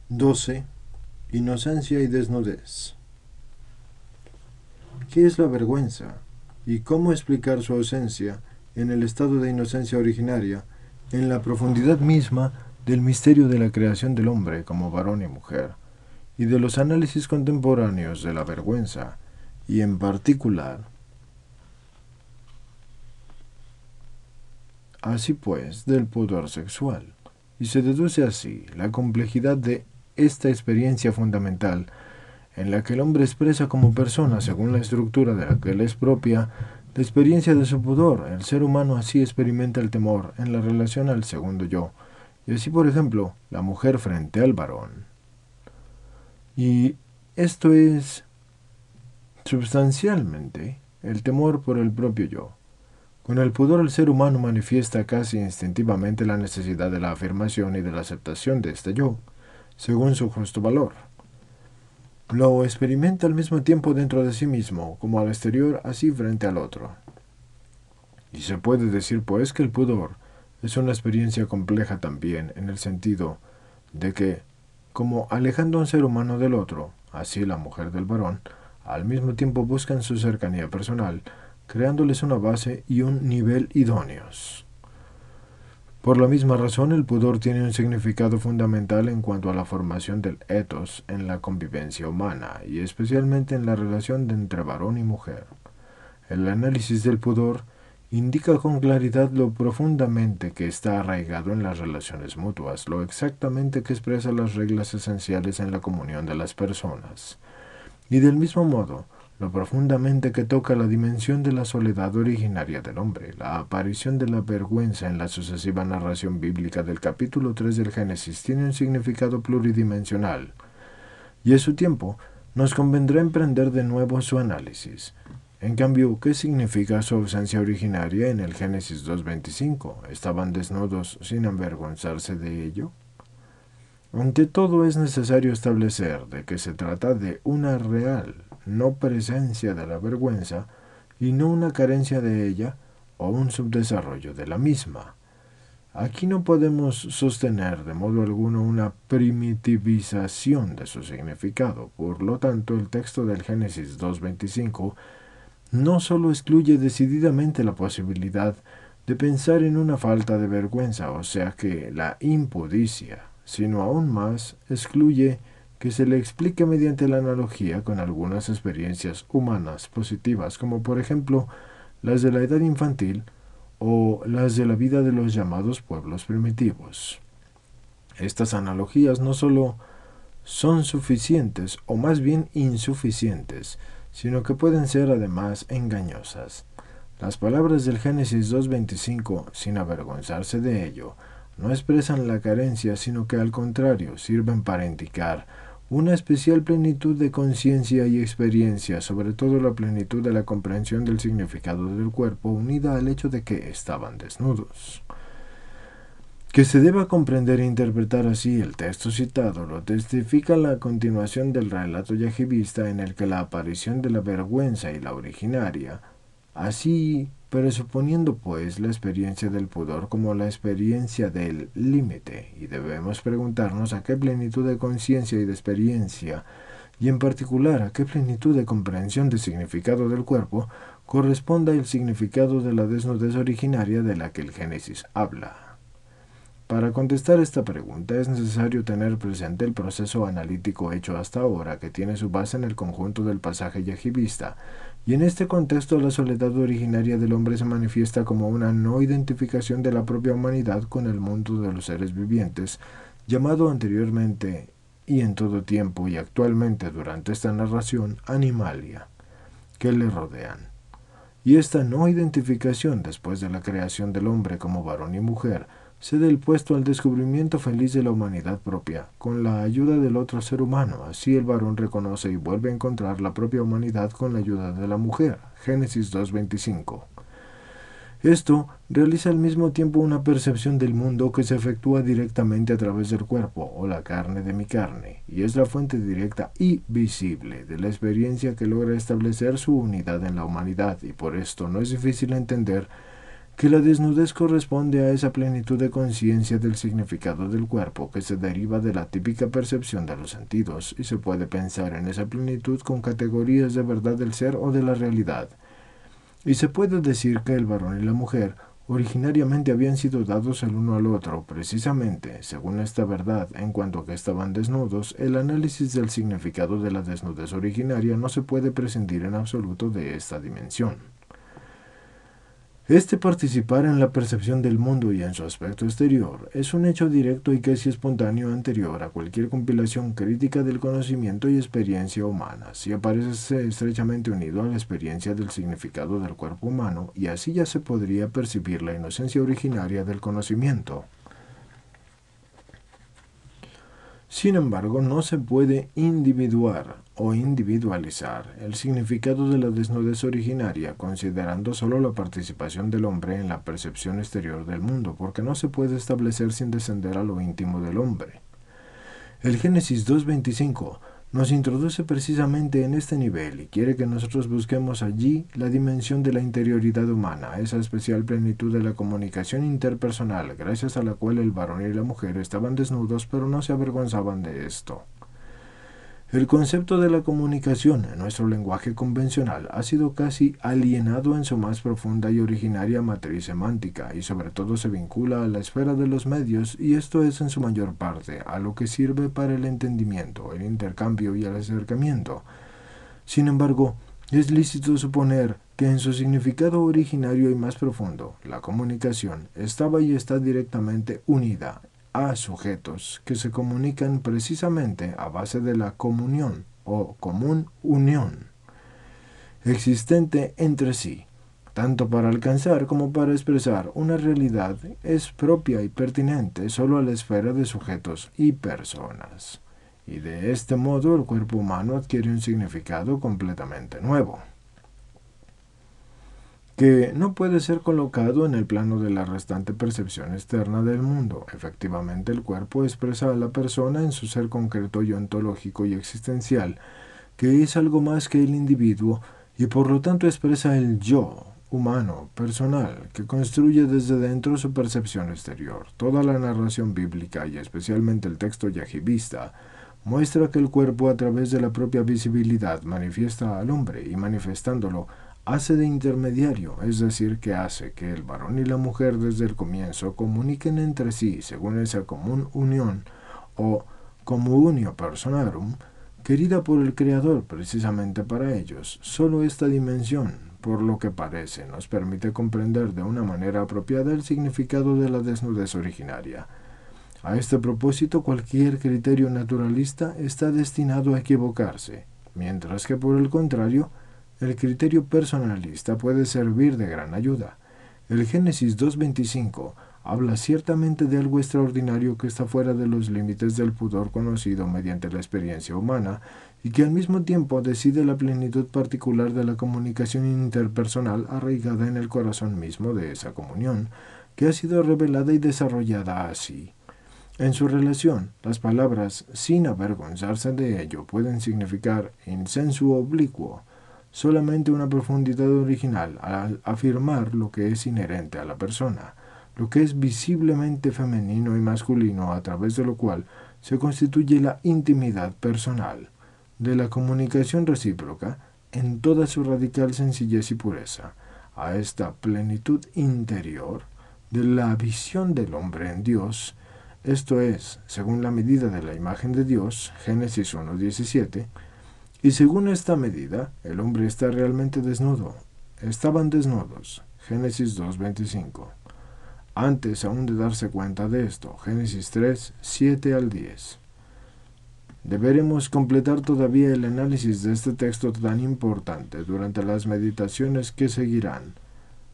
12. Inocencia y desnudez. ¿Qué es la vergüenza? ¿Y cómo explicar su ausencia en el estado de inocencia originaria, en la profundidad misma del misterio de la creación del hombre como varón y mujer, y de los análisis contemporáneos de la vergüenza, y en particular, así pues, del pudor sexual? Y se deduce así la complejidad de esta experiencia fundamental en la que el hombre expresa como persona, según la estructura de la que le es propia, la experiencia de su pudor. El ser humano así experimenta el temor en la relación al segundo yo, y así, por ejemplo, la mujer frente al varón. Y esto es, substancialmente, el temor por el propio yo. Con el pudor el ser humano manifiesta casi instintivamente la necesidad de la afirmación y de la aceptación de este yo, según su justo valor. Lo experimenta al mismo tiempo dentro de sí mismo, como al exterior, así frente al otro. Y se puede decir, pues, que el pudor es una experiencia compleja también, en el sentido de que, como alejando a un ser humano del otro, así la mujer del varón, al mismo tiempo buscan su cercanía personal, creándoles una base y un nivel idóneos. Por la misma razón, el pudor tiene un significado fundamental en cuanto a la formación del etos en la convivencia humana, y especialmente en la relación entre varón y mujer. El análisis del pudor indica con claridad lo profundamente que está arraigado en las relaciones mutuas, lo exactamente que expresa las reglas esenciales en la comunión de las personas. Y del mismo modo, lo profundamente que toca la dimensión de la soledad originaria del hombre. La aparición de la vergüenza en la sucesiva narración bíblica del capítulo 3 del Génesis tiene un significado pluridimensional, y a su tiempo nos convendrá emprender de nuevo su análisis. En cambio, ¿qué significa su ausencia originaria en el Génesis 2.25? ¿Estaban desnudos sin avergonzarse de ello? Ante todo es necesario establecer de que se trata de una real no presencia de la vergüenza y no una carencia de ella o un subdesarrollo de la misma. Aquí no podemos sostener de modo alguno una primitivización de su significado. Por lo tanto, el texto del Génesis 2.25 no sólo excluye decididamente la posibilidad de pensar en una falta de vergüenza, o sea que la impudicia, sino aún más excluye que se le explique mediante la analogía con algunas experiencias humanas positivas, como por ejemplo las de la edad infantil o las de la vida de los llamados pueblos primitivos. Estas analogías no sólo son suficientes, o más bien insuficientes, sino que pueden ser además engañosas. Las palabras del Génesis 2.25, sin avergonzarse de ello, no expresan la carencia, sino que al contrario sirven para indicar una especial plenitud de conciencia y experiencia, sobre todo la plenitud de la comprensión del significado del cuerpo, unida al hecho de que estaban desnudos. Que se deba comprender e interpretar así el texto citado lo testifica la continuación del relato yajibista, en el que la aparición de la vergüenza y la originaria, así presuponiendo pues la experiencia del pudor como la experiencia del límite, y debemos preguntarnos a qué plenitud de conciencia y de experiencia, y en particular a qué plenitud de comprensión de significado del cuerpo, corresponda el significado de la desnudez originaria de la que el Génesis habla. Para contestar esta pregunta es necesario tener presente el proceso analítico hecho hasta ahora, que tiene su base en el conjunto del pasaje yajibista, y en este contexto la soledad originaria del hombre se manifiesta como una no identificación de la propia humanidad con el mundo de los seres vivientes, llamado anteriormente y en todo tiempo y actualmente durante esta narración animalia, que le rodean. Y esta no identificación después de la creación del hombre como varón y mujer cede el puesto al descubrimiento feliz de la humanidad propia, con la ayuda del otro ser humano. Así el varón reconoce y vuelve a encontrar la propia humanidad con la ayuda de la mujer. Génesis 2.25. Esto realiza al mismo tiempo una percepción del mundo que se efectúa directamente a través del cuerpo, o la carne de mi carne, y es la fuente directa y visible de la experiencia que logra establecer su unidad en la humanidad, y por esto no es difícil entender que la desnudez corresponde a esa plenitud de conciencia del significado del cuerpo que se deriva de la típica percepción de los sentidos, y se puede pensar en esa plenitud con categorías de verdad del ser o de la realidad. Y se puede decir que el varón y la mujer originariamente habían sido dados el uno al otro, precisamente, según esta verdad, en cuanto a que estaban desnudos. El análisis del significado de la desnudez originaria no se puede prescindir en absoluto de esta dimensión. Este participar en la percepción del mundo y en su aspecto exterior es un hecho directo y casi espontáneo anterior a cualquier compilación crítica del conocimiento y experiencia humanas, y aparece estrechamente unido a la experiencia del significado del cuerpo humano, y así ya se podría percibir la inocencia originaria del conocimiento. Sin embargo, no se puede individuar o individualizar el significado de la desnudez originaria considerando solo la participación del hombre en la percepción exterior del mundo, porque no se puede establecer sin descender a lo íntimo del hombre. El Génesis 2.25 nos introduce precisamente en este nivel y quiere que nosotros busquemos allí la dimensión de la interioridad humana, esa especial plenitud de la comunicación interpersonal, gracias a la cual el varón y la mujer estaban desnudos pero no se avergonzaban de esto. El concepto de la comunicación en nuestro lenguaje convencional ha sido casi alienado en su más profunda y originaria matriz semántica, y sobre todo se vincula a la esfera de los medios, y esto es en su mayor parte a lo que sirve para el entendimiento, el intercambio y el acercamiento. Sin embargo, es lícito suponer que en su significado originario y más profundo, la comunicación estaba y está directamente unida a sujetos que se comunican precisamente a base de la comunión o común unión existente entre sí, tanto para alcanzar como para expresar una realidad es propia y pertinente solo a la esfera de sujetos y personas. Y de este modo el cuerpo humano adquiere un significado completamente nuevo, que no puede ser colocado en el plano de la restante percepción externa del mundo. Efectivamente, el cuerpo expresa a la persona en su ser concreto y ontológico y existencial, que es algo más que el individuo, y por lo tanto expresa el yo humano, personal, que construye desde dentro su percepción exterior. Toda la narración bíblica, y especialmente el texto yahivista, muestra que el cuerpo a través de la propia visibilidad manifiesta al hombre, y manifestándolo, hace de intermediario, es decir, que hace que el varón y la mujer desde el comienzo comuniquen entre sí según esa común unión o comunio personarum, querida por el Creador precisamente para ellos. Solo esta dimensión, por lo que parece, nos permite comprender de una manera apropiada el significado de la desnudez originaria. A este propósito, cualquier criterio naturalista está destinado a equivocarse, mientras que por el contrario, el criterio personalista puede servir de gran ayuda. El Génesis 2.25 habla ciertamente de algo extraordinario que está fuera de los límites del pudor conocido mediante la experiencia humana y que al mismo tiempo decide la plenitud particular de la comunicación interpersonal arraigada en el corazón mismo de esa comunión, que ha sido revelada y desarrollada así. En su relación, las palabras sin avergonzarse de ello pueden significar in sensu obliquo, solamente una profundidad original al afirmar lo que es inherente a la persona, lo que es visiblemente femenino y masculino, a través de lo cual se constituye la intimidad personal de la comunicación recíproca en toda su radical sencillez y pureza. A esta plenitud interior de la visión del hombre en Dios, esto es, según la medida de la imagen de Dios, Génesis 1.17, y según esta medida, el hombre está realmente desnudo. Estaban desnudos. Génesis 2.25. Antes aún de darse cuenta de esto, Génesis 3.7 al 10. Deberemos completar todavía el análisis de este texto tan importante durante las meditaciones que seguirán.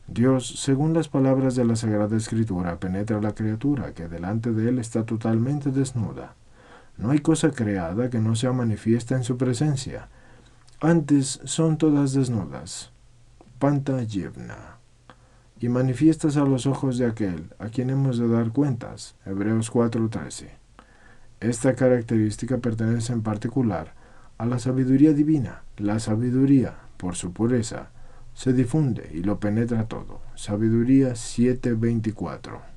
Dios, según las palabras de la Sagrada Escritura, penetra a la criatura que delante de él está totalmente desnuda. No hay cosa creada que no sea manifiesta en su presencia. Antes son todas desnudas, panta yevna, y manifiestas a los ojos de aquel a quien hemos de dar cuentas. Hebreos 4:13. Esta característica pertenece en particular a la sabiduría divina. La sabiduría, por su pureza, se difunde y lo penetra todo. Sabiduría 7:24.